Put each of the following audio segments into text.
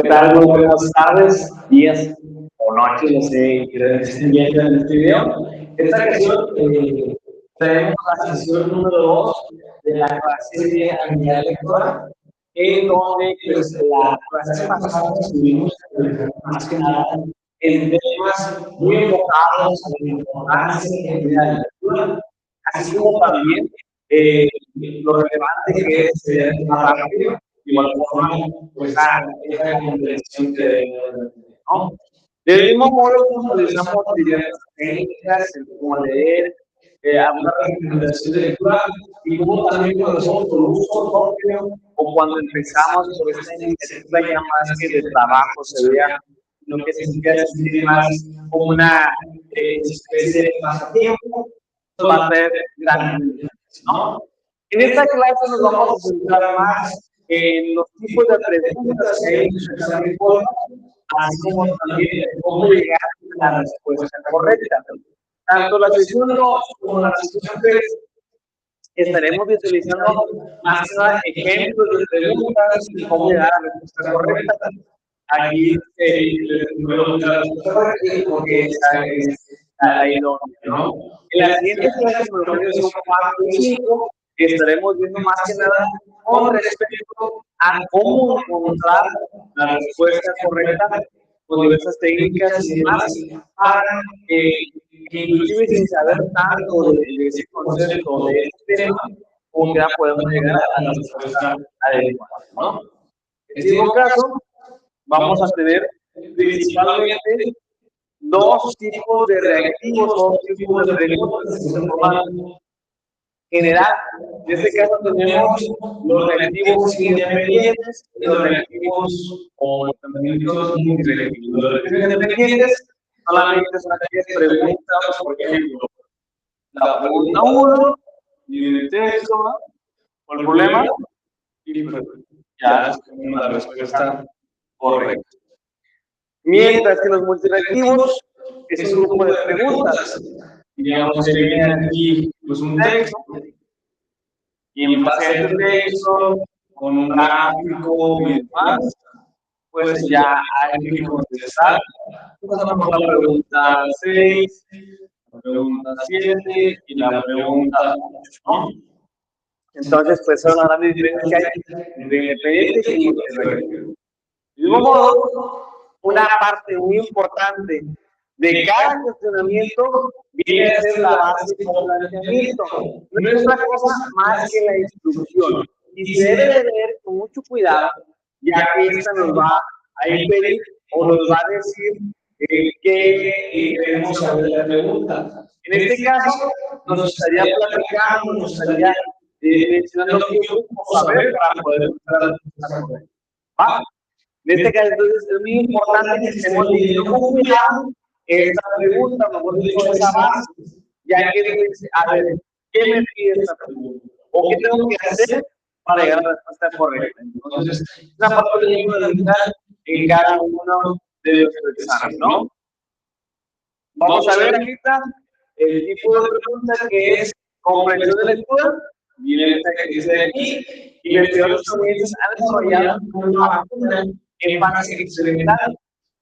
¿Qué tal? Muy buenas tardes, días o noches, no sé, que estén viendo en este video. Esta ocasión tenemos la sesión número 2 de la clase de habilidad lectora, en donde pues, la clase pasada estuvimos más que nada en temas muy enfocados a la importancia de la lectura, así como también lo relevante que es estudiar más rápido. De igual forma, pues esa comprensión que debe tener, ¿no? Del mismo modo, utilizamos diversas técnicas, como leer, alguna recomendación de lectura, y como también conocemos por uso propio, o cuando empezamos por esta iniciativa ya más que de trabajo se vea, lo que se empieza a sentir más como una especie de pasatiempo, eso va a ser grande, ¿no? En esta clase nos vamos a centrar más en los tipos de preguntas que hay en su examen corto, así como también cómo llegar a la respuesta correcta. Tanto la sesión 2 como la sesión 3 estaremos utilizando más que nada ejemplos de preguntas y cómo llegar a la respuesta correcta. Aquí les primero la respuesta correcta y porque esa es la idónea, ¿no? En la siguiente clase, como lo que son 4 y 5, estaremos viendo más que nada con respecto a cómo encontrar la respuesta correcta con diversas técnicas y demás para inclusive sin saber tanto de ese concepto, de este tema, como que ya podemos llegar a la respuesta adecuada, ¿no? En este caso, vamos a tener principalmente dos tipos de reactivos, dos tipos de preguntas que se forman general. En este caso tenemos los reactivos independientes y los reactivos o también los multireactivos. Los reactivos independientes solamente son aquellas preguntas, por ejemplo, la pregunta 1, y el texto, o el problema, y pues ya tenemos la respuesta correcta. Mientras que los multireactivos es un grupo de preguntas. Digamos que viene aquí pues, un texto, y en base a este texto, con un gráfico y demás, pues ya hay que contestar. Pasamos a la pregunta 6, la pregunta 7 y la pregunta 8, ¿no? Entonces, pues son las grandes diferencias que hay entre independientes y multireactivos. De mismo modo, una parte muy importante de cada cuestionamiento viene a ser la base del planteamiento. No es otra cosa más que la instrucción. Y se debe de leer con mucho cuidado, ya que esta nos va a impedir o nos va a decir qué queremos saber de la pregunta. En este caso, nos estaría platicando, nos estaría mencionando qué ocupo saber para poder encontrar la respuesta correcta. ¿Va? En este caso, entonces, es muy importante que estemos leyendo con cuidado esta pregunta, mejor dicho, esa base, ya que dice, a ver, ¿qué me pide esta pregunta? ¿O qué tengo que hacer para llegar a la respuesta correcta? Entonces, esa parte la tengo que analizar en cada uno de nuestros exámenes, ¿no? Vamos a ver ahorita el tipo de pregunta que es comprensión de lectura. Viene esta que dice aquí, investigadores estadounidenses han desarrollado una vacuna en fase experimental.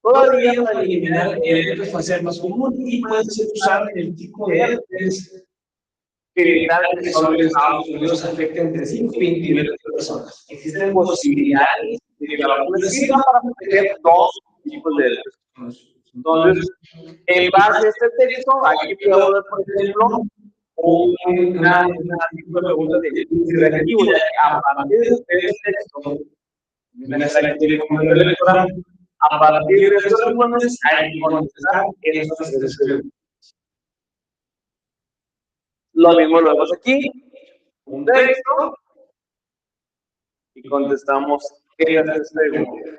Todavía para eliminar el herpes facial más común y puede ser usado el tipo de herpes genital que solo en Estados Unidos afecta entre 5 y 20 millones de personas. Existen posibilidades de que la vacuna sirva para proteger dos tipos de herpes. Entonces, en base a este texto, aquí podemos ver, por ejemplo, una tipo de pregunta de reactivo, ya que a partir de este texto, a partir de estos respuestas hay que contestar estas tres preguntas. Lo mismo lo vemos aquí, un texto, y contestamos estas tres preguntas.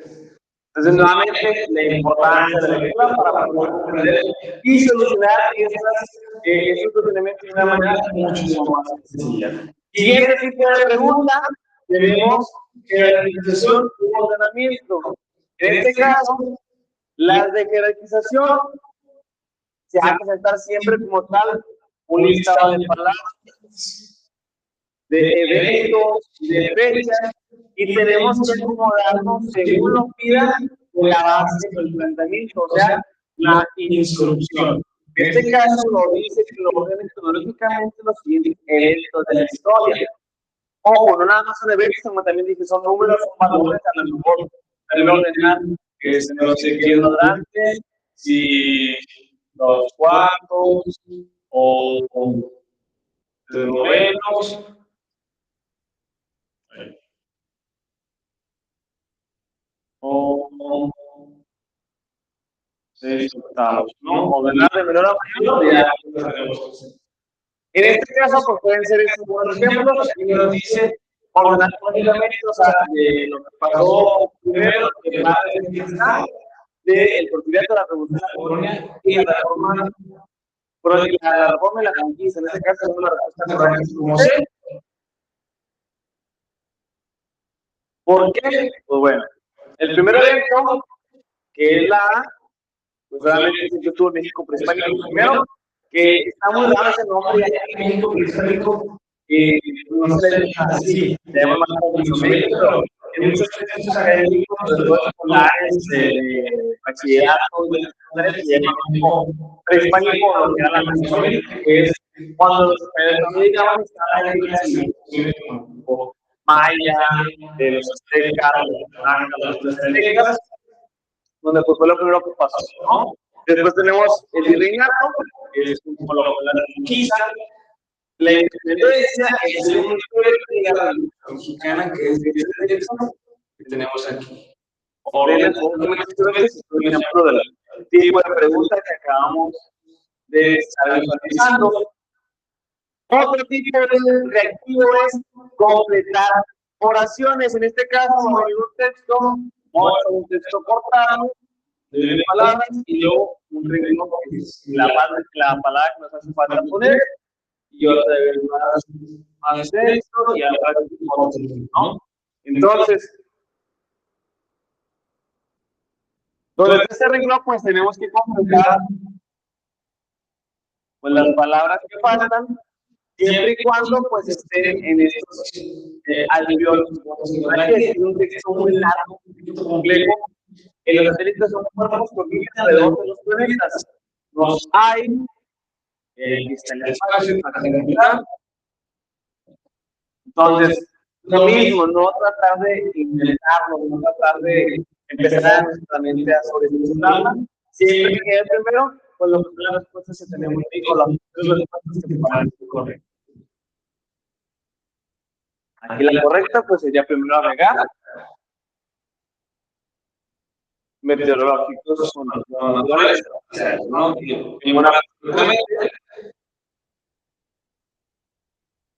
Entonces, nuevamente, la importancia de la lectura para poder comprender y solucionar estos cuestionamientos de una manera muchísimo más sencilla. Siguiente tipo de pregunta, tenemos jerarquización y ordenamiento. En este caso, la de jerarquización se va a presentar siempre como tal un listado de palabras, de eventos, de fechas y tenemos que acomodarnos según lo pida la base del planteamiento, o sea, la instrucción. En este caso lo dice que lo ordenen cronológicamente los siguientes eventos de la historia. Ojo, no nada más son eventos, como también dice, son números, son valores, a lo mejor también ordenar, no sé qué es lo grande, si los cuartos o los novenos. O 6 octavos, ¿no? Ordenar de menor a mayor, ya lo sabemos. En este caso, pues pueden ser estos buenos ejemplos. Aquí nos dice ordenar cronológicamente, o sea, de lo que pasó primero, que va a empezar, del porfiriato, la revolución de la colonia y la reforma, la reforma y la conquista. En este caso, es la respuesta correcta como C. ¿Por qué? Pues bueno, el primer evento, que es la A, pues realmente siempre estuvo en México prehispánico primero, que está muy raro ese nombre, allá en México prehispánico, no se le llama así, se llama más como Mesoamérica, pero en muchos textos académicos, después escolares, bachillerato, de secundaria, se llama como prehispánico o lo que era la Mesoamérica, que es cuando los españoles llegaban, estaban en la civilización maya, de los aztecas, los aztecas, donde pues fue lo primero que pasó, ¿no? Después tenemos el virreinato, que es como la conquista, la independencia, es el de la mexicana, que es el que tenemos aquí. Orden, un ejemplo del tipo de pregunta que acabamos de estar visualizando. Otro tipo de reactivo es completar oraciones. En este caso, vamos a ver un texto, un texto cortado, de palabras y luego un ritmo que es la palabra que nos hace falta poner y otra vez más texto y ahora otro, ¿no? Entonces, donde este renglón, pues tenemos que completar pues, las palabras que faltan, siempre y cuando pues estén en estos alveolos. Hay que decir un texto muy largo, muy complejo. En los satélites son cuerpos con líneas alrededor de los planetas. Los hay, está en el espacio, para calcular. Entonces, lo mismo, no tratar de inventarlo, no tratar de empezar a nuestra mente a sobreestimularla. Siempre que quede primero, pues lo que son las respuestas que tenemos ahí, o las respuestas que puedan ser correctas. Aquí la correcta, pues sería primero agregar. Meteorológicos son naturales, ¿no? Y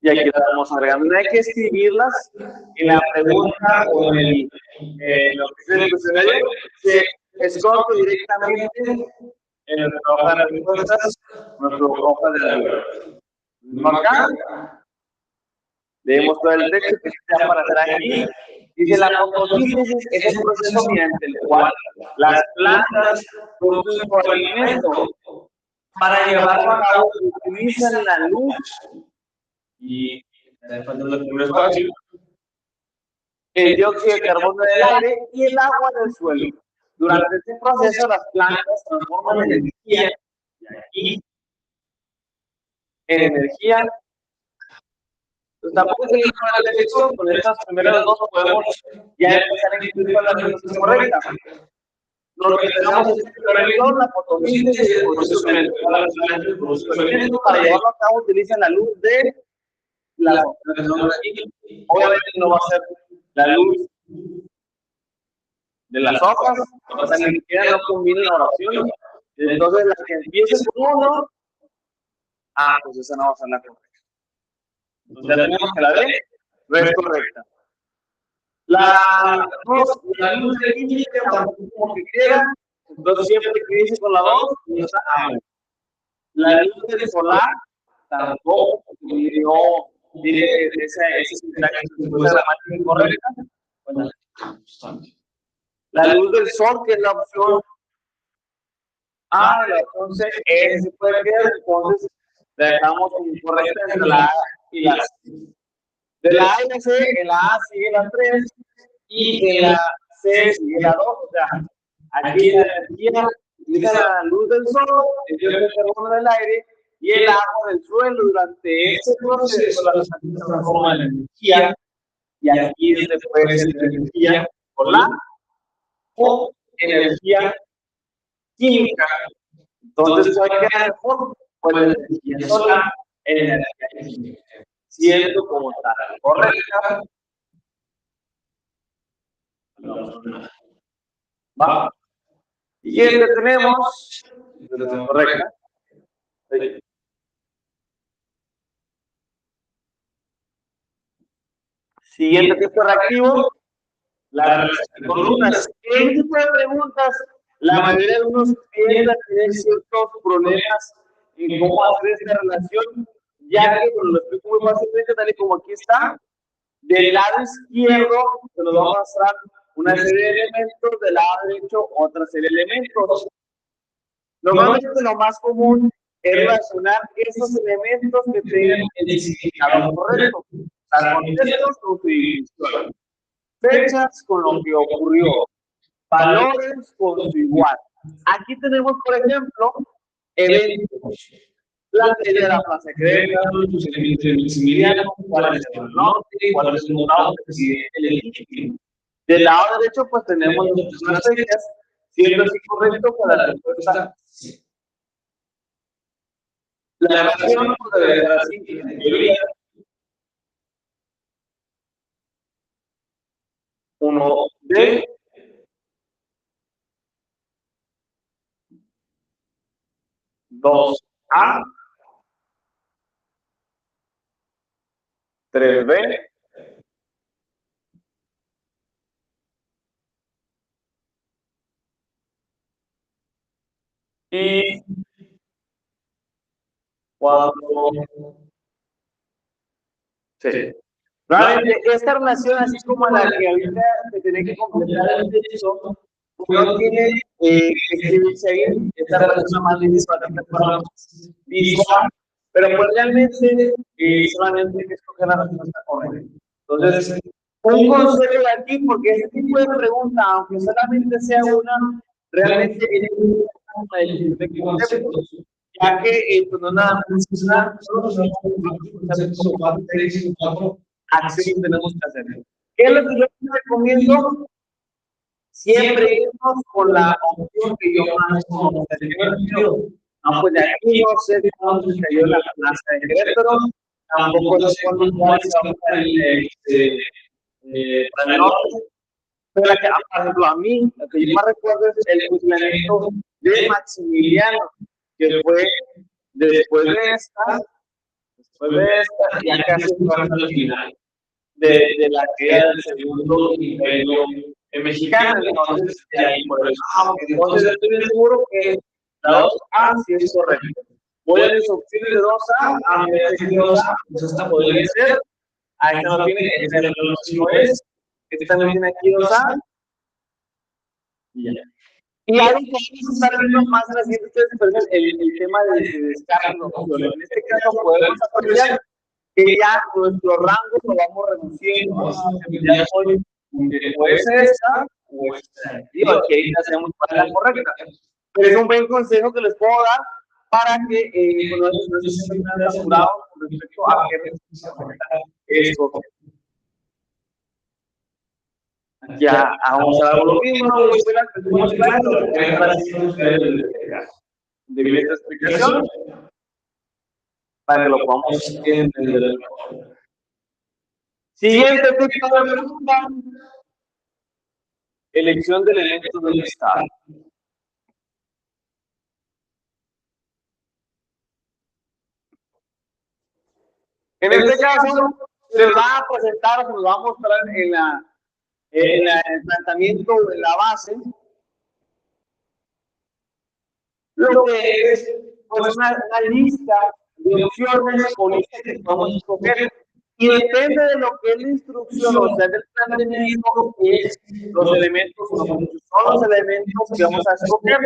aquí las vamos agregando. No hay que escribirlas en la pregunta o en lo que es el cuestionario. Se escoge directamente en nuestra hoja de respuestas, nuestra hoja de la acá. Leemos todo el texto que se para atrás aquí. Dice, la fotosíntesis es un proceso mediante el cual las plantas producen su alimento. Para llevarlo a cabo, utilizan la luz y el dióxido de carbono del aire y el agua del suelo. Durante este proceso, las plantas transforman energía en energía. Pues tampoco se dice para el texto, con estas primeras dos podemos ya empezar a incluir las respuestas correctas. Lo que tenemos es la fotosíntesis y el proceso en el cual las plantas producen alimento. Para llevarlo a cabo utilizan la luz de la obviamente no va a ser la luz de las hojas, o sea, ni siquiera no combina la oración. Entonces, la que empiece con uno, pues esa no va a ser la correcta. Entonces, ya tenemos que la D no es correcta. La luz de química, como que quiera, entonces siempre que dice con la 2, no está A. La luz del solar, tampoco, no tiene ese sintaxis gramática incorrecta. Bueno, la luz del sol, que es la opción A, la opción C, se puede quedar, entonces la dejamos como incorrecta entre la A y la C. De la A y la C, en la A sigue la 3, y en la C sigue la 2, o sea, aquí la energía utiliza la luz del sol, el dióxido de carbono del aire y el agua del suelo. Durante ese proceso, la sustancia se transforma en energía, y aquí es donde puede ser energía solar o energía química. Entonces, ¿cuál queda mejor? Pues la energía solar, energía química, siendo como tal correcta. ¿Va? Siguiente tenemos, correcta. Siguiente tipo reactivo, la reacción con lunas. ¿Qué tipo de preguntas? La mayoría de unos tienden a tener ciertos problemas en cómo hacer esta relación, ya que, bueno, lo explico muy fácilmente, tal y como aquí está. Del lado izquierdo se nos va a mostrar una serie de elementos, del lado derecho otra serie de elementos. Normalmente lo más común es relacionar esos elementos que tengan el significado correcto. Contextos con su definición, fechas con lo que ocurrió, valores con su igual. Aquí tenemos, por ejemplo, eventos. La teoría de la frase secreta, los elementos de Maximiliano, cuál es el norte, cuál es el morado que preside el legítimo. Del lado derecho, pues tenemos las fechas, siendo así correcto con la respuesta sí. La relación pues, debe ser así, en teoría. 1D, 2A, 3B, y 4C. Realmente, esta relación, así como la que ahorita se tiene que completar el texto, no tiene que escribirse ahí, esta relación más visual, pero pues realmente solamente hay que escoger la respuesta correcta. Entonces, un consejo de aquí, porque este tipo de pregunta, aunque solamente sea una, realmente es de conceptos, ya que pues, no nada más es una, solo son cuatro acciones tenemos que hacer. ¿Qué es lo que yo recomiendo? Siempre irnos con la opción que yo más conozco. No, pues de aquí no sé cuándo se cayó la plaza de Querétaro, tampoco sé cuándo se va para el norte. Pero la que, por ejemplo, a mí, lo que yo más recuerdo es el fusilamiento de Maximiliano, que fue después de esta, y acá se fue al final de la caída del segundo imperio mexicano. Entonces, de ahí por eso. Entonces, estoy bien seguro que la 2A sí es correcta. Voy a mis opciones de 2A, a mi vez de 2A, pues esta podría ser. A esta no tiene, esta no es. Esta también tiene aquí 2A. Y algo que vamos a estar viendo más reciente, ustedes prefieren el tema de descarga de opciones. En este caso, podemos apreciar que ya nuestro rango lo vamos reduciendo. Ya hoy, puede ser esta o esta. Digo, aquí ahorita hacemos para la correcta. Pero es un buen consejo que les puedo dar para que no se sientan apurados con respecto a qué respuesta correcta escoger. Ya, vamos a dar lo mismo. De mi explicación para que lo podamos entender. Siguiente tipo de pregunta. Elección del elemento del estado. En este caso, se va a presentar, se lo va a mostrar en el planteamiento de la base, lo que es pues, una lista de opciones o listas que podemos escoger. Y depende de lo que es la instrucción, o sea, del planteamiento, es los elementos, son los elementos que vamos a escoger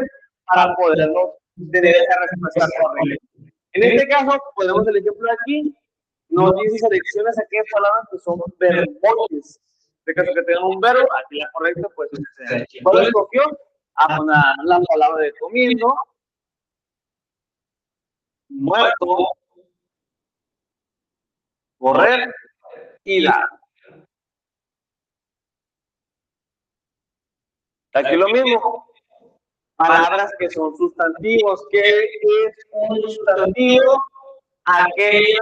para poderlos tener esa respuesta correcta. En este caso, ponemos el ejemplo aquí, nos dice selecciones aquellas palabras que son verbotes. de caso que tenga un verbo, aquí la correcta, pues, ¿cuál escogió? Ah, pues la palabra de comiendo, muerto, correr y dar. Aquí lo mismo. Palabras que son sustantivos. ¿Qué es un sustantivo? Aquella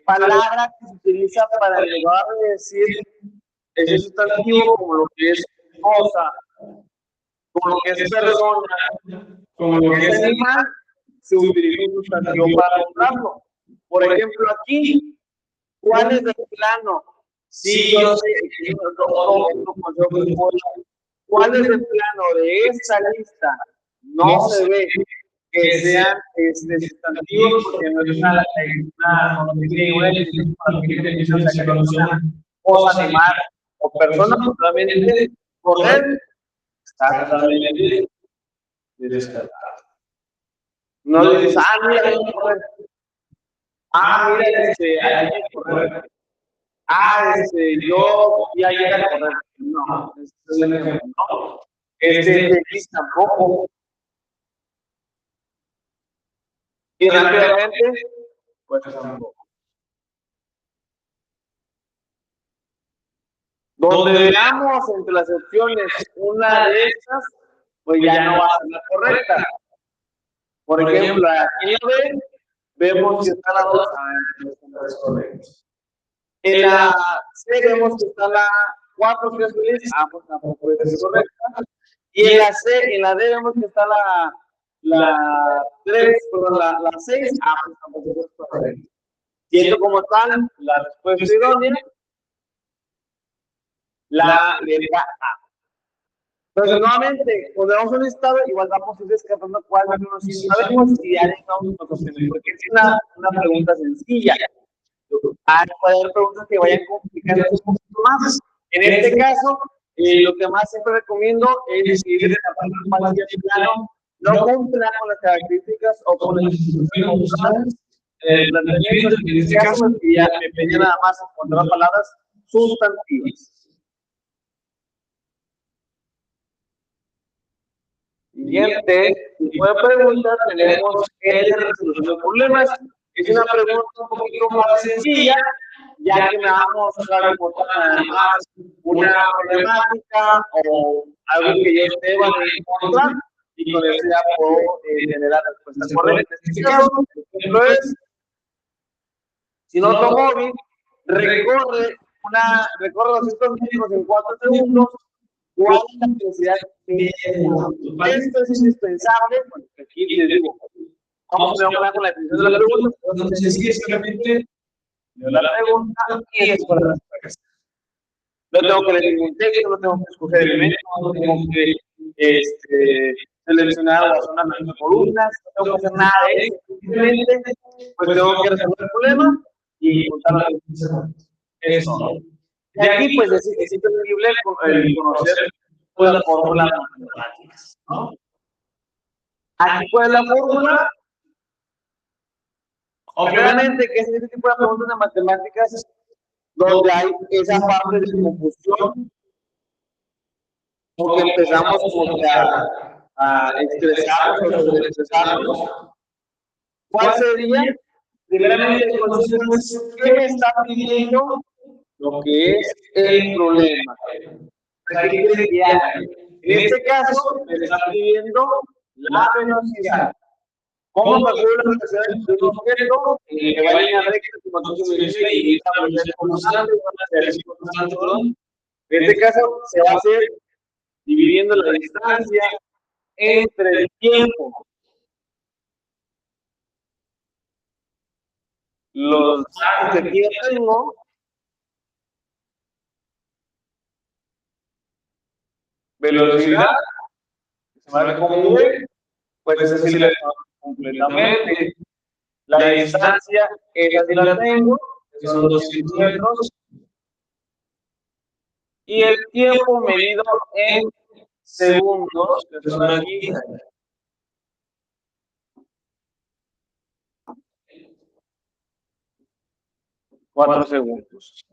palabra que se utiliza para en lugar de decir ese sustantivo como lo que es cosa, como lo que es persona, como lo que es animal, se utiliza un sustantivo para nombrarlo. Por ejemplo, aquí, ¿cuál es el plano? Sí, yo sé que ¿cuál es el plano de esta lista? No se ve que sean sustantivos porque no es no tiene una definición para que sea cosa, animal o persona, totalmente correr, está totalmente descartado. No dices, mira, hay que correr. Mira, hay que correr. Yo y ayer a correr. No, no. De X tampoco. Y rápidamente, pues tampoco. Donde veamos entre las opciones una de estas, pues ya no va a ser la correcta. Por ejemplo, aquí en la B, vemos que está la 2, es correcto. En la C vemos que está la 4, que es feliz, pues tampoco es correcta. Y en la C, en la D vemos que está la 3, perdón, la 6, pues tampoco es correcta. Siendo como tal, la respuesta idónea, la letra A. Entonces, nuevamente, cuando damos un listado, igual vamos a ir descartando cuál no sabemos y ya dejamos las opciones, porque es una pregunta sencilla. Puede haber preguntas que vayan complicando un poquito más. En este caso, lo que más siempre recomiendo es ir descartando cualquier plano no cumpla con las características o con las instituciones planteamientos. En este caso, ya me pedía nada más encontrar palabras sustantivas. Siguiente, tipo de pregunta, tenemos el de resolución de problemas. Es una pregunta un poquito más sencilla, ya que me va a mostrar una problemática o algo que yo deba de encontrar y con eso ya puedo tener la respuesta correcta. En este caso, el ejemplo es, si un automóvil recorre 200 metros en 4 segundos, ¿cuál es la velocidad de esto? Es indispensable, porque aquí les digo, vamos a ver con la definición de la pregunta, entonces sí, simplemente la pregunta y después la respuesta. No tengo que leer ningún texto, no tengo que escoger elementos, no tengo que seleccionar o hacer unas columnas, no tengo que hacer nada de eso, simplemente pues tengo que resolver el problema y encontrar la definición. Eso. De aquí pues es imprescindible conocer las fórmulas matemáticas, ¿no? Aquí pues la fórmula, obviamente que es este tipo de preguntas de matemáticas donde hay esa parte de confusión, porque empezamos a expresarnos o sobreexpresarnos. ¿Cuál sería? Primeramente, ¿qué me está pidiendo? Lo que es el problema. ¿Qué quiere que haga? En este caso, me está pidiendo la velocidad. ¿Cómo calculo la velocidad de un objeto que va en línea recta como tú me dices y esta velocidad constante? En este caso, se va a hacer dividiendo la distancia entre el tiempo. Los datos que aquí tengo, velocidad, se va a conmover, pues esa sí la tengo completamente. La distancia, esa sí la tengo, que son 200 metros. Y el tiempo medido en segundos, que son aquí. 4 segundos.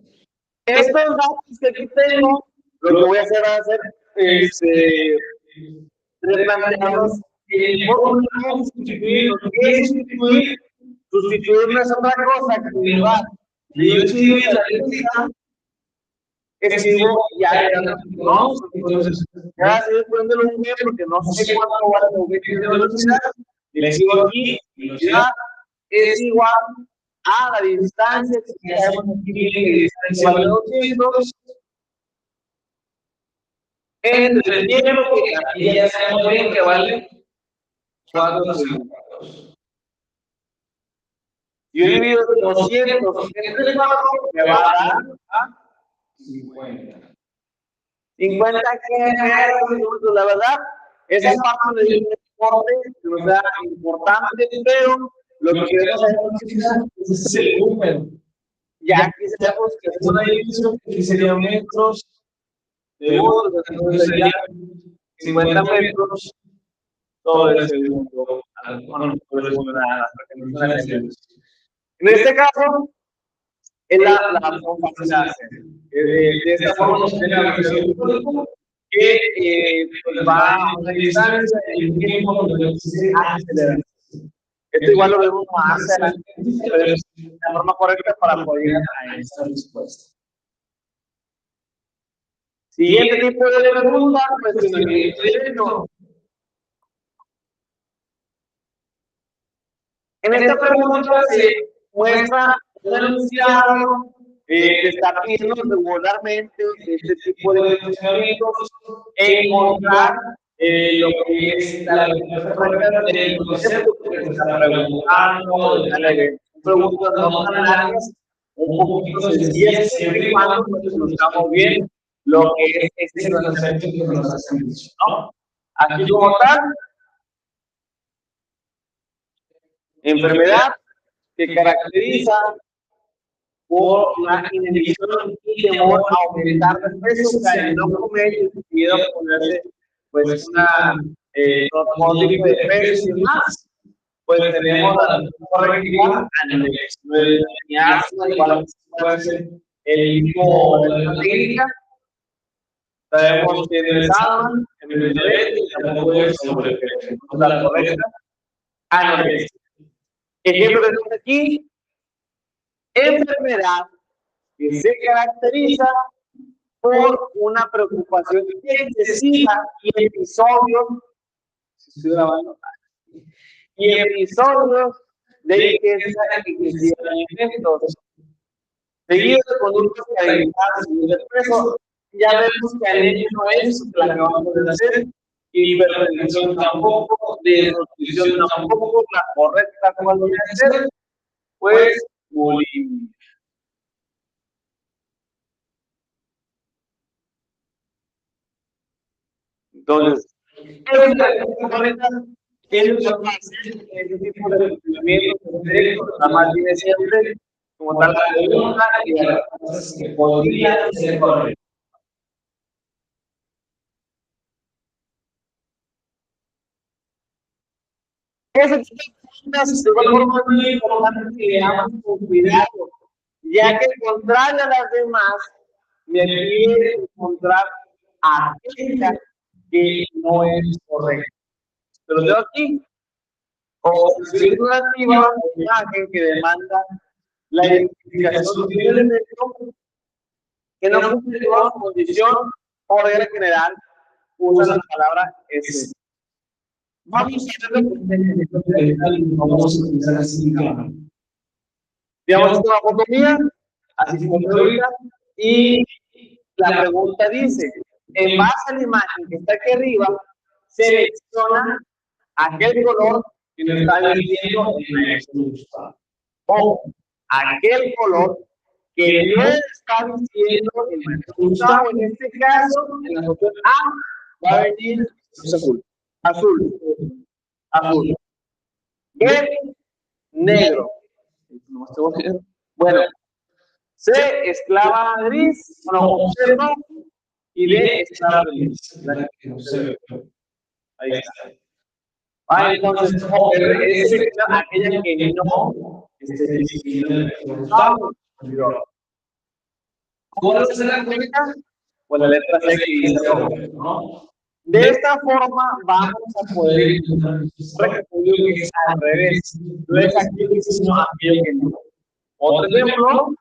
Estos datos que aquí tengo, lo que voy a hacer va a ser replantearlos en fórmula de sustituir. Lo que es sustituir, sustituir no es otra cosa que en lugar de yo escribir la lista, escribo ya ¿no? Entonces, voy a seguir poniéndolo un bien porque no sé cuánto va a ser de velocidad. Le escribo aquí, velocidad es igual a la distancia que sabemos aquí bien que distancia vale 200 entre el tiempo que aquí ya sabemos bien que vale 4 segundos. Yo divido 200 entre 4 me va a dar 50. 50 minutos, la verdad, esa parte de importe nos da importante, pero lo que queremos saber es el número. Ya aquí sabemos que es una división que sería metros de segundos, entonces sería 50 metros sobre el segundo. Bueno, sobre el segundo nada más, porque no es en este caso, es la forma fácil de hacer. De esta forma nos tiene la versión que pues va a una distancia y el tiempo que se acelera. Esto igual lo vemos más adelante, pero es la forma correcta para poder llegar a esta respuesta. Siguiente tipo de pregunta, cuestionamiento directo. En esta pregunta se muestra un enunciado que está pidiendo regularmente este tipo de cuestionamientos, encontrar lo que es la respuesta correcta del concepto que se está preguntando, preguntas no tan largas, un poquito sencillas, siempre y cuando conozcamos bien lo que es este concepto que nos hacemos, ¿no? Aquí como tal, enfermedad que caracteriza por la inhibición y temor a aumentar de peso, que no comer y miedo a ponerse pues una otro tipo de peso y más, pues tenemos la correctiva igual puede ser el mismo de la técnica. Sabemos que en el sábado, en el nivel, tampoco puede sobrepeso. La correcta, anorexia. Ejemplo de aquí, enfermedad que se caracteriza por una preocupación excesiva y episodios, estoy grabando, y episodios de ingesta excesiva de alimentos, seguidos de conductas que alimentadas y el peso. Ya vemos que anemia no es la que vamos a hacer, hipertensión tampoco, desnutrición tampoco, la correcta cuál voy a hacer, pues bulimia. Entonces, ese tipo de funcionamiento la más tiene siempre como tal la pregunta y las respuestas que podrían ser correctas. Ese tipo de preguntas de forma muy importante que veamos con cuidado, ya que contrario a las demás, me pide encontrar aquella que no es correcta. Pero yo aquí, o si una activa imagen que demanda la identificación de un elemento que no cumple toda su condición, por regla general, usa la palabra S. Vamos a utilizar así, digamos, una fotomía, así como ahorita, y la pregunta dice, en base a la imagen que está aquí arriba, selecciona aquel color que nos está diciendo en la extrusa. O aquel color que no está diciendo en la extrusa, o en este caso, en la opción A, va a venir azul. Azul. B, negro. Bueno, C, esclava gris, bueno, observa, y D, esclava gris. Ahí está. Entonces, es aquella que no esté disponible. ¿Cuál es la correcta? Pues la letra C que dice rojo, ¿no? De esta forma vamos a poder encontrar un rectángulo que es al revés. No es aquello que sí, sino aquello que no. Otro ejemplo,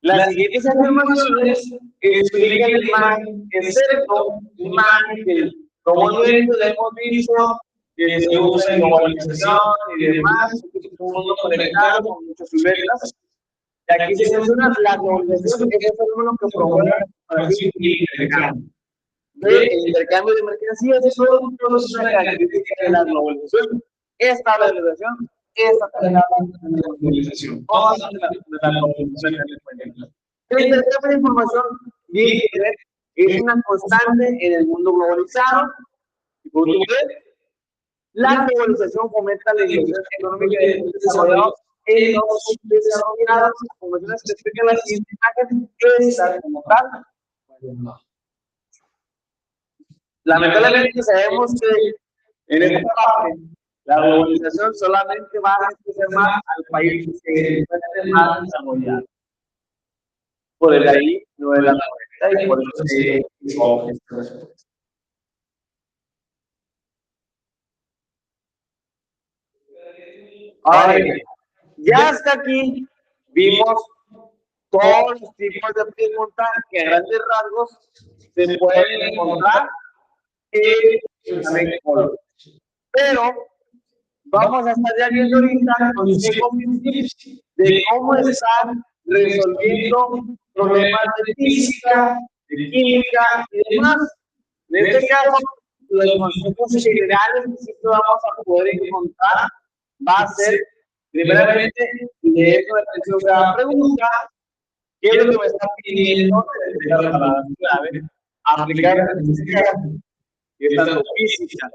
las siguientes afirmaciones explican la imagen, excepto la imagen que comúnmente le hemos visto que se usa en globalización y demás, que es un mundo conectado con muchas letras. Y aquí se menciona la globalización, que es el fenómeno que promueve la comparación y el intercambio. El intercambio de mercancías es una característica de la globalización. Esta globalización, esta globalización. Vamos a hablar de la globalización. El intercambio de información es una constante en el mundo globalizado. Y por último, la globalización fomenta la inversión económica de los desarrollados en los subdesarrollados. Como mencionas, que explican las imágenes, esta como tal. Lamentablemente sabemos que en esta parte la globalización solamente va a beneficiar más al país que se más desarrollado. Por el ahí no es la correcta y por eso se equivocó esta respuesta. Ahora bien, ya hasta aquí vimos todos los tipos de preguntas que a grandes rasgos se pueden encontrar pero vamos a estar ya viendo ahorita consejos de cómo están resolviendo problemas de física, de química y demás. En este caso, los consejos generales que sí vamos a poder encontrar va a ser, primeramente, leer con atención cada pregunta, qué es lo que me está pidiendo, la palabra clave, aplicar la física, que es tanto física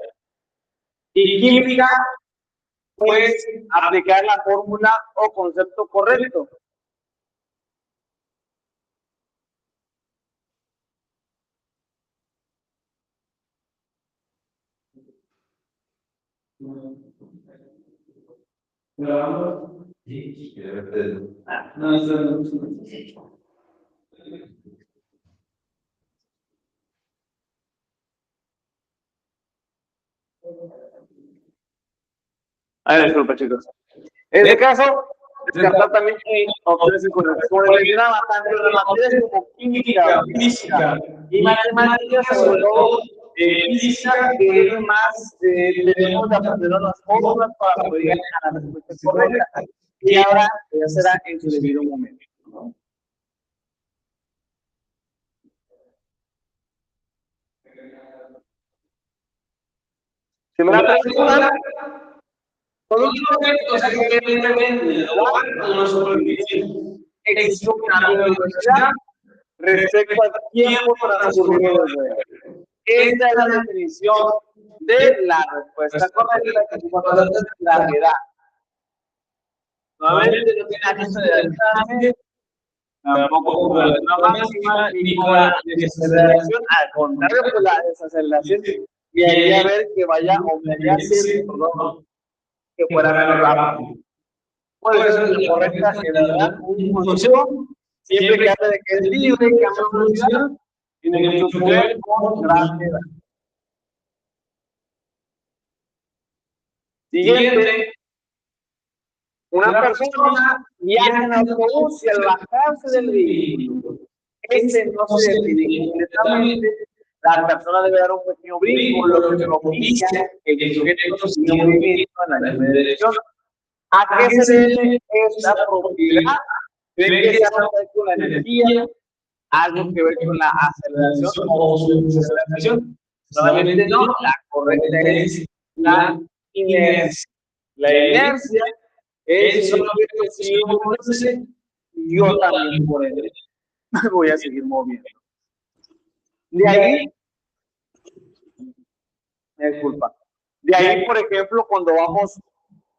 y química, pues aplicar la fórmula o concepto correcto. A ver, disculpa, chicos. En este caso, descartar también opciones incorrectas. Como les mencionaba, tanto en las materias como química, física y matemáticas, sobre todo física, que es más, debemos de aprender las fórmulas para poder llegar a la respuesta correcta. Y ahora ya será en su debido momento, ¿no? Si me la preguntan, existe un cambio de velocidad respecto al tiempo transcurrido desde él. Esta es la definición de la respuesta correcta, que es la gravedad. Nuevamente, no tiene agencia de distancia, tampoco con la máxima ni con la desaceleración. Al contrario, con la desaceleración, y ahí a ver que vaya o me haría ser, perdón, que fuera menos rápido. Puede ser la correcta generar un consejo, siempre que hable de que es libre, cambio de velocidad, tiene que ver con gravedad. Siguiente. Una persona viaja en autobús y al bajarse del vehículo, este no se define completamente. La persona debe dar un pequeño brinco, lo que propicia el sujeto sin movimiento en la misma dirección. ¿A qué se debe esta propiedad? ¿Creen que se va con la energía? ¿Algo que ver con la aceleración o su desaceleración? Solamente no, la correcta es la inercia. La inercia es un objeto que si yo moverse, yo también por él me voy a seguir moviendo. De ahí, disculpa. De ahí, por ejemplo, cuando vamos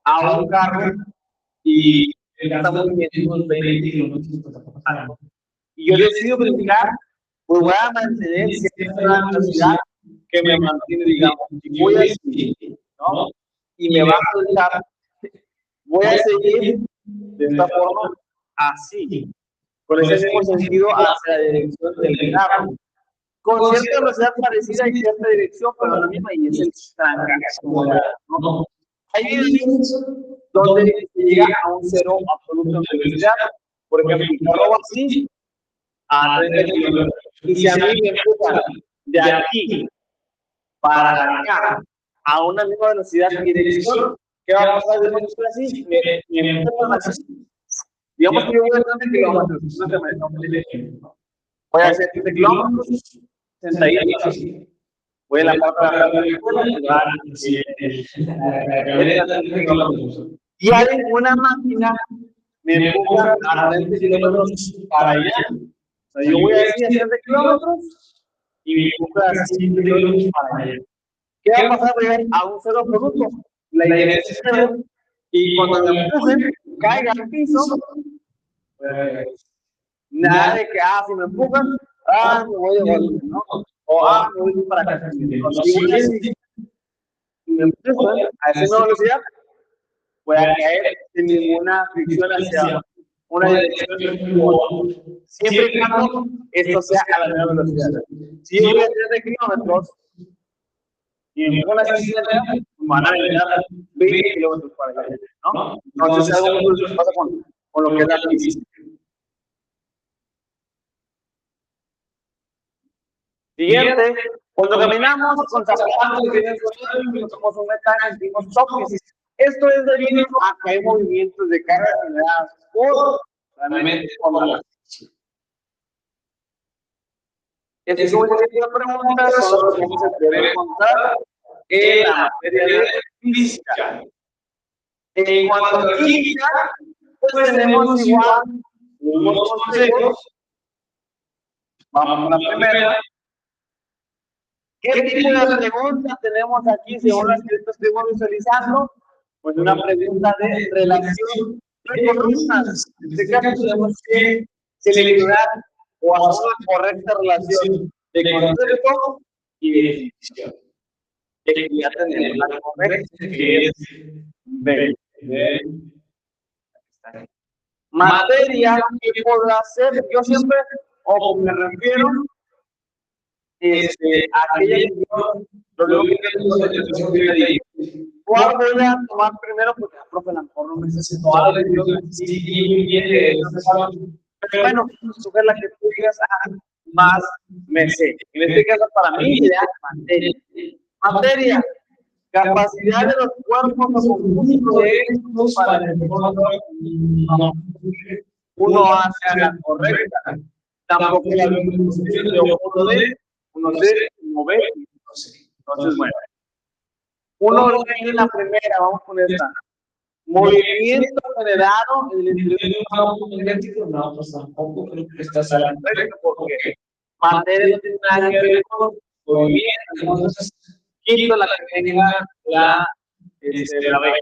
a un carro y estamos viendo unos 20 kilómetros y yo decido brincar, pues voy a mantener cierta velocidad que me mantiene, digamos, y voy a seguir, ¿no? Y me va a soltar. Voy a seguir de esta forma así. con ese mismo sentido hacia la dirección del carro. Con cierta velocidad parecida y cierta dirección, pero la misma, y es el trancazo, ¿no? Hay videos donde se llega a un cero absoluto en velocidad. Por ejemplo, yo lo hago así a 30 kilómetros. Y si a mí me empujan de aquí para acá a una misma velocidad y dirección, ¿qué va a pasar de momento así? Me empujan así. Digamos que yo voy a 30 kilómetros. Voy a hacer 30 kilómetros, 60. Voy a la parte de la y hay una máquina me empuja a 30 kilómetros para allá. O sea, yo voy a decir a 30 kilómetros y me empuja a 5 kilómetros para allá. ¿Qué va a pasar? Voy a ir a un cero absoluto. La inercia es cero. Y cuando me empujen, caiga al piso. Nada de que, si me empujan, me voy de golpe, ¿no? O, me voy para acá. Si voy así, me empujan a esa misma velocidad, voy a caer sin ninguna fricción hacia una dirección. Siempre y cuando esto sea a la misma velocidad. Si yo voy a 30 kilómetros y me empujan a 60, van a venir a 20 kilómetros para allá, ¿no? Entonces, algo que pasa con lo que es la física. Siguiente, cuando caminamos con zapatos que somos un metal, sentimos toques. Esto es debido a que hay movimientos de carga generadas por realmente con la este tipo de preguntas son los que vamos a poder encontrar en la materia de física. En cuanto a química, pues tenemos igual unos consejos. Vamos a la primera. ¿Qué tipo de preguntas tenemos aquí según las que estuvimos visualizando? Pues una pregunta de relación de columnas. En este caso tenemos que seleccionar o hacer una correcta relación de concepto y definición. Y ya tenemos la correcta, que es B. Materia que podrá ser, yo siempre, o me refiero aquella que ¿cuál voy a tomar primero? Porque la profe, a lo mejor no me sé toda la lección. Pero bueno, escoger la que tú digas, más me sé. En este caso, para mí, sería materia. Materia, capacidad de los cuerpos o conjuntos de estos para el uno hace la correcta. Tampoco la posición de uno de uno C, uno B, entonces, bueno. Uno tiene la primera, vamos con esta. Movimiento generado en el interior de un campo magnético, no, pues tampoco creo que estás a la correcta, porque materia no tiene nada que ver con movimiento, entonces quito la que tenga la B.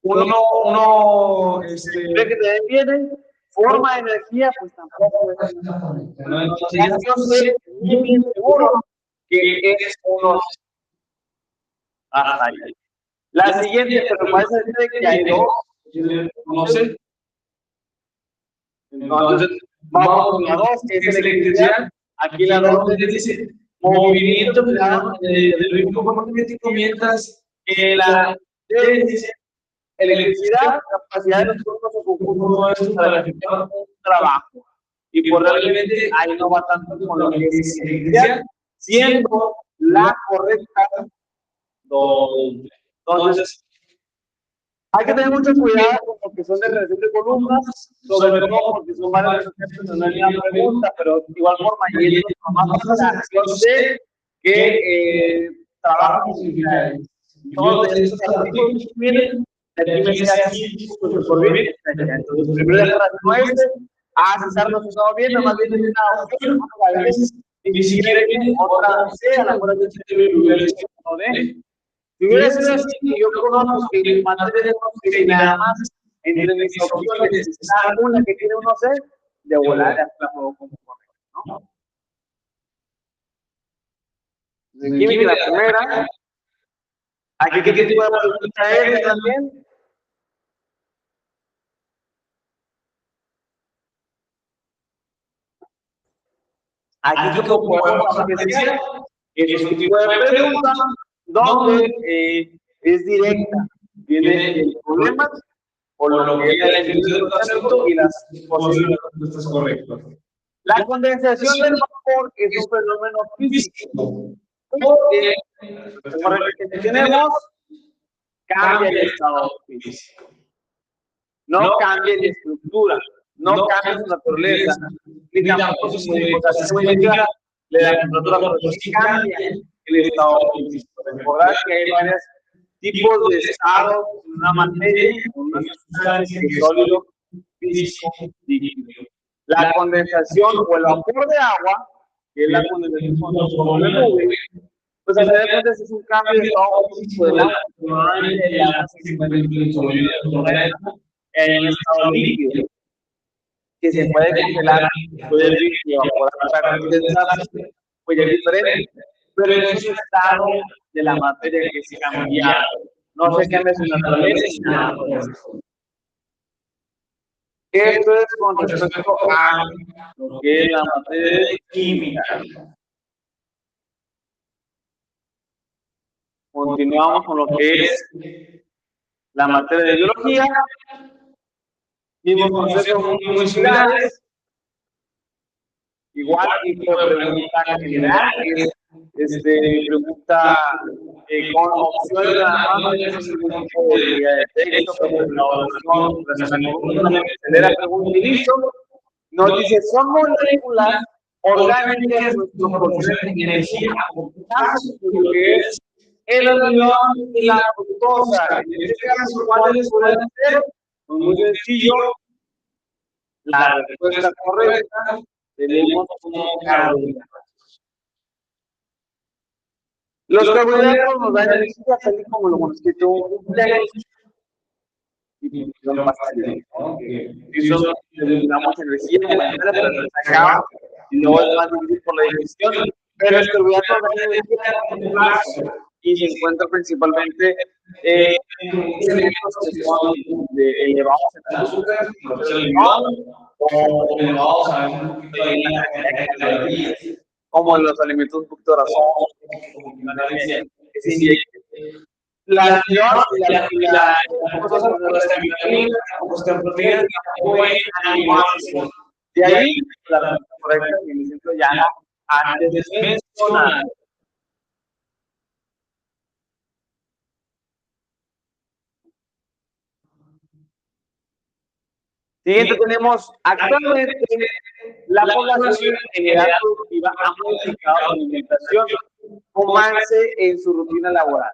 Uno ve que te viene. Forma de energía, pues tampoco es. Yo sé bien seguro que es uno. Ahí. La siguiente, pero parece que hay dos. No sé. Entonces, vamos con la 2, que es electricidad. Aquí la 2 dice movimiento del ritmo magnético, mientras que la D dice electricidad, capacidad de los grupos o conjuntos para efectuar un trabajo. Y probablemente ahí no va tanto con lo que es electricidad, siendo la correcta doble. Entonces, hay que tener mucho cuidado con lo que son de relación de columnas, sobre todo porque son varios ejemplos, no hay una pregunta, pero de igual forma, y yo sé que trabajo con similares. Todos estos artículos que vienen, aquí me queda aquí, por bien. Entonces, primero de César nos usaba bien, nada más bien una opción, a veces, y si quiere otra C, a la mejor yo de. Si hubiera sido así, yo conozco que materia de nada más entre mis opciones está una que tiene uno C, de volar la puedo como correcta, ¿no? De química, la primera. Aquí, ¿qué tipo de pregunta es también? Aquí como podemos apreciar, es un tipo de pregunta donde es directa, viene el problema o lo que es la definición del concepto y las posibles respuestas correctas. La condensación del vapor es un fenómeno físico, porque como tenemos, cambia el estado físico, no cambia la estructura, no cambia su naturaleza, ni tampoco su modificación de la temperatura, pero sí cambia el estado físico. Recordad que hay varios tipos de estados en una materia, una sustancia, sólido, físico, líquido. La condensación o el vapor de agua, que es la condensación cuando sobre la nube, pues a final de cuentas es un cambio de estado físico del agua, normalmente el agua se encuentra en un estado líquido, que se puede congelar, puede evaporar para condensarse, pues ya es diferente, pero es un estado de la materia que se cambia, no se cambia su naturaleza ni nada por eso. Esto es con respecto a lo que es la materia química. Continuamos con lo que es la materia de biología. Mismos conceptos muy similares. Igual tipo de pregunta general, es pregunta con opciones nada más, ningún tipo de texto, como la oración, la pregunta y listo. Nos dice, son moléculas orgánicas nuestros proporciones de energía, lo que es el almidón y la fructosa. En este caso, ¿cuáles pueden ser? Pues muy sencillo. La respuesta correcta tenemos como carbohidratos. Los carbohidratos nos dan energía, tal y como lo hemos escrito un cumpleaños. Y son pasteles, ¿no? Y son, damos energía de manera, pero se acaba. Y luego es más difícil por la digestión. Pero los carbohidratos dan energía a largo plazo. Y se encuentra principalmente en elementos que son elevados en azúcar, o elevados a un poquito de calorías, como los alimentos un poquito grasosos, que se inyectan. La almidón y la proteínas de ahí la respuesta correcta que me siento ya antes mencionada. Siguiente tenemos, actualmente la población en edad productiva ha modificado su alimentación con avance en su rutina laboral.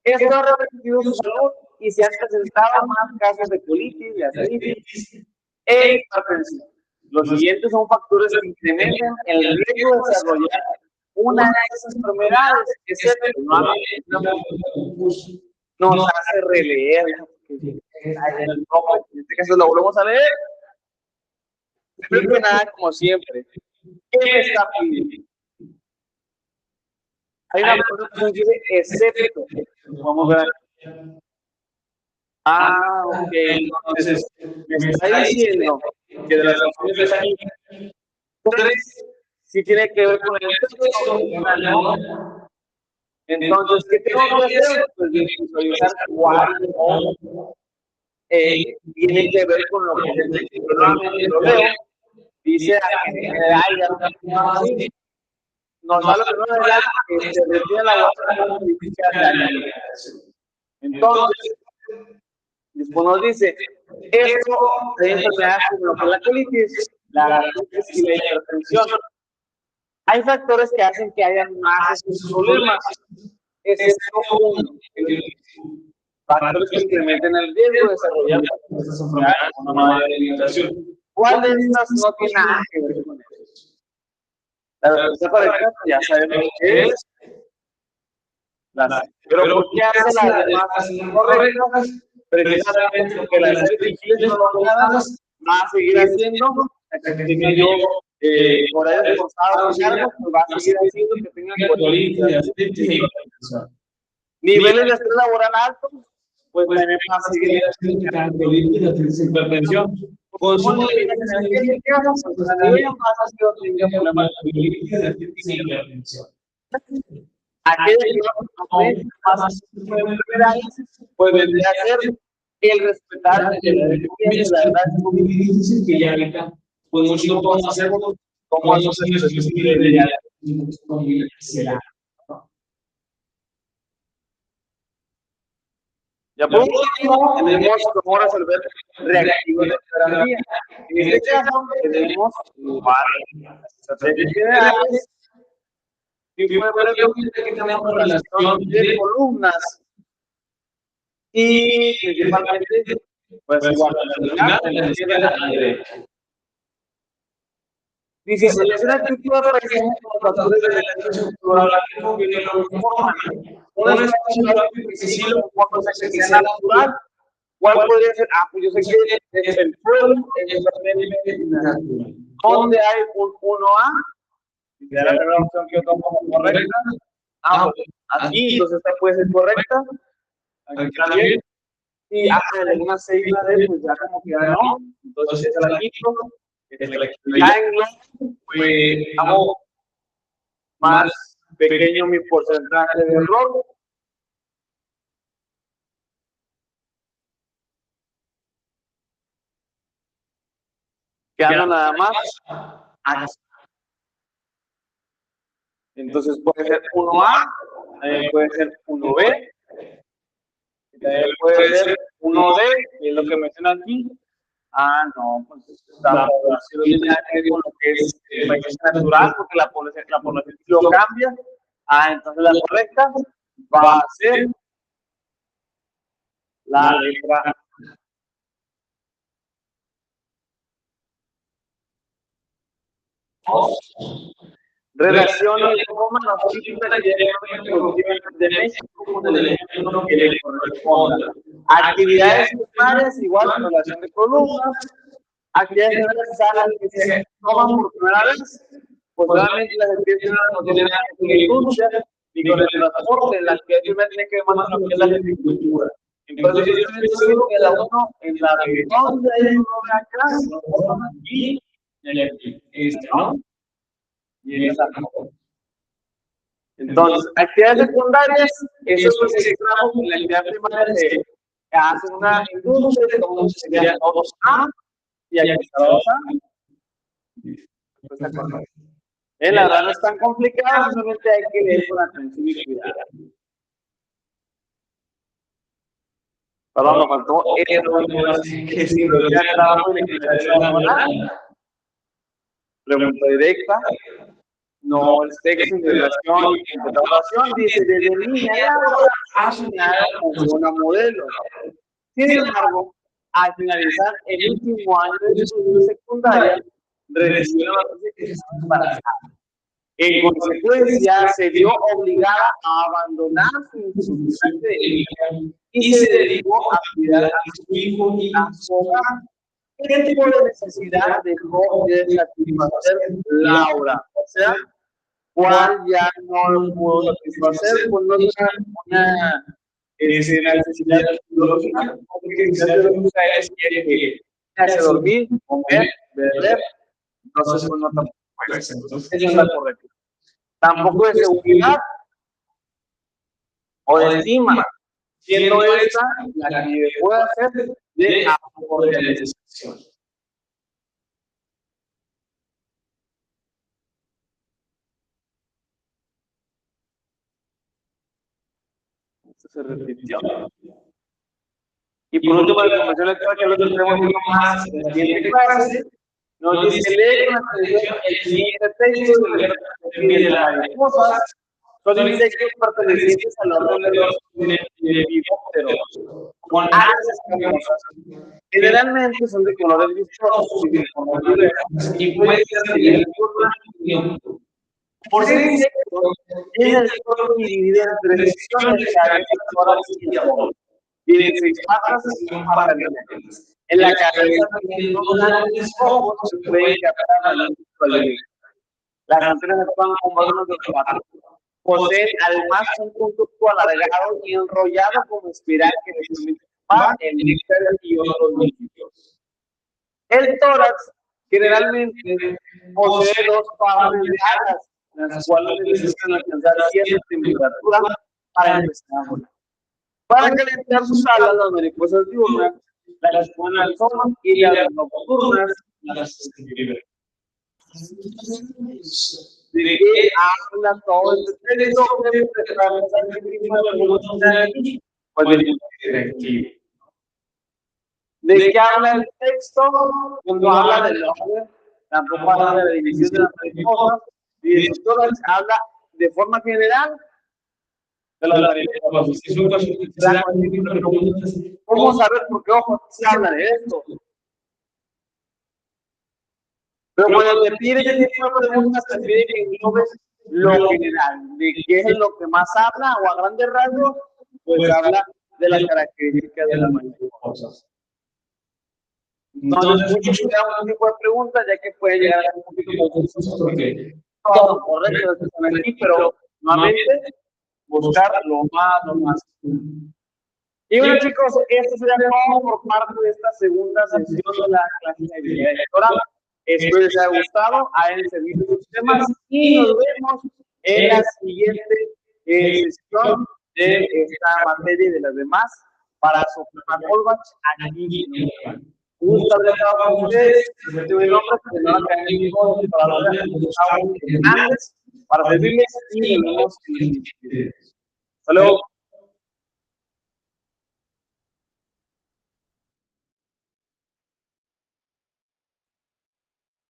Esto ha repercutido en su salud y se han presentado más casos de colitis, de artritis e hipertensión. Los siguientes son factores que incrementan el riesgo de desarrollar una de esas enfermedades, excepto nos hace releer. En este caso lo volvemos a leer. Primero que nada, como siempre, ¿qué me está pidiendo? Hay una persona que dice excepto. Vamos a ver. Ok. Entonces, me está diciendo que de las opciones de aquí, 3 sí tiene que ver con el texto, una no. Entonces, ¿qué tengo que hacer? Pues visualizar cuál tiene que ver con lo que es el texto. Nuevamente lo leo. Dice en general, nos da lo que no es la se retiene la modifica la alimentación. Entonces, después nos dice, esto de enfermedades como lo que es la colitis, la gastritis y la hipertensión. Hay factores que hacen que haya más estos problemas. Excepto uno, factores que incrementen el riesgo de desarrollar estas enfermedades con una mala alimentación. ¿Cuál de estas no tiene nada que ver con eso? La respuesta correcta ya sabemos que es pero ¿por qué hace las demás incorrectas? Precisamente porque las difíciles prolongadas va a seguir haciendo hasta que tenga yo horarios forzados largos, pues va a seguir haciendo que tengan colitis, niveles de estrés laboral altos, pues también pasa seguir la hipertensión. consumo de bebidas energéticas, pues también pasa que tenga problemas de hipertensión. aquellos que no más enfermedades, pues vendría a ser el respetar el derecho de la verdad es muy difícil que ya ahorita, pues muchos no podemos hacerlo como esos años de ya ya por último, tenemos cómo resolver reactivos de terapia. En este caso, tenemos estrategias generales y fue pregunta que tenemos relación de columnas y principalmente, pues igual, la izquierda a la derecha. Dice, selecciona qué tipo de paisaje con factores de la estructural que lo conforman. Un espacio geográfico que sí lo conforma, que sea natural. ¿Cuál podría ser? Ah, pues yo sé que es el pueblo, donde hay un 1A, y la primera opción que yo tomo como correcta. Ah, pues aquí, entonces esta puede ser correcta. Aquí también. Y hasta en una sigla de, pues ya como que ya no. Entonces esta la quito. Ya en Globo, pues hago más pequeño mi porcentaje de error. Quedando nada más aquí. Entonces puede ser 1A, también puede ser 1B, también puede ser 1D, que es lo que menciona aquí. Ah, no, pues la población tiene que ver con lo que es el paisaje natural, porque la población lo cambia. Ah, entonces la correcta va a ser la letra. Relaciones como los tipos de México con el ejemplo que le corresponda. Actividades primarias, igual relación de columnas. Actividades necesarias que se toman por primera vez. Pues obviamente las actividades no tienen nada que ver con la industria ni con el transporte. La actividad primera tiene que ver más con lo que es la agricultura. Entonces, yo estoy seguro que la uno en la de donde hay uno de acá, aquí y aquí. ¿No? Y esa no. Entonces, actividades secundarias, eso es lo que se trabaja en la actividad primaria se hace una industria, como sería 2A, y aquí está 2A. La verdad no es tan complicado, solamente hay que leer con atención y cuidado. Perdón, me faltó que si lo ya trabajo en la pregunta directa. No, el texto en relación y interpretación dice, desde niña ha soñado con una modelo. Sin embargo, al finalizar el último año de estudio secundaria, recibió la noticia que estaba embarazada. En consecuencia, se vio obligada a abandonar su institución de vida y se dedicó a cuidar a su hijo y a su hogar. ¿Qué tipo de necesidad dejó de satisfacer Laura? O sea, ¿cuál ya no lo pudo satisfacer? Pues no es una necesidad lógica, porque necesidad lógica es que hace dormir, comer, beber, entonces pues no tampoco es. Entonces, eso es la correcta. Tampoco de seguridad o de estima, siendo esta la que puede hacer de autorrealización. Esto se repitió. Y por último, la información lectora que lo tenemos más en la siguiente clase, nos dice lee con atención el siguiente texto de las mariposas. Son insectos pertenecientes al orden de los lepidópteros, con alas escamosas. Generalmente son de colores vistosos y de formas diversas y pueden ser de por ser insectos, tienen el cuerpo dividido en tres secciones, cabeza, tórax y abdomen. Tienen 6 patas y un par de dientes. En la cabeza tienen 2 grandes ojos que pueden captar la luz ultravioleta. Las antenas actúan como órganos de olfato. Poseen además un conducto alargado y enrollado como espiral que les permite va el níquel y otros líquidos. El tórax generalmente posee dos partes de alas, las cuales necesitan alcanzar cierta temperatura para empezar a volar. Para calentar sus alas, las mariposas diurnas las exponen al sol y las nocturnas las escriben. ¿De qué habla todo este texto? Pues del directivo. ¿De qué habla el texto? Cuando habla del orden, tampoco habla de la división de las mariposas, y de todas habla de forma general de las mariposas. ¿Cómo saber por qué ojo se habla de esto? Pero cuando te pide ese tipo de preguntas, te pide que englobes lo general, de qué es lo que más habla, o a grandes rasgos, pues habla de las características de las mariposas. Entonces, muchos cuidado con ese tipo de preguntas, ya que puede llegar a ser un poquito confuso, porque todos son correctos que están aquí, pero nuevamente buscar lo más. Y bueno, chicos, esto sería todo por parte de esta segunda sesión de la clase de habilidad lectora. Espero les haya gustado, hayan servido sus temas y nos vemos en la siguiente sesión de esta materia y de las demás para soplar polvas aquí en el canal. Un gusto haber estado con ustedes. Tengo el nombre que no académico de Gustavo Hernández para servirles y nos vemos en el siguiente video. Hasta luego.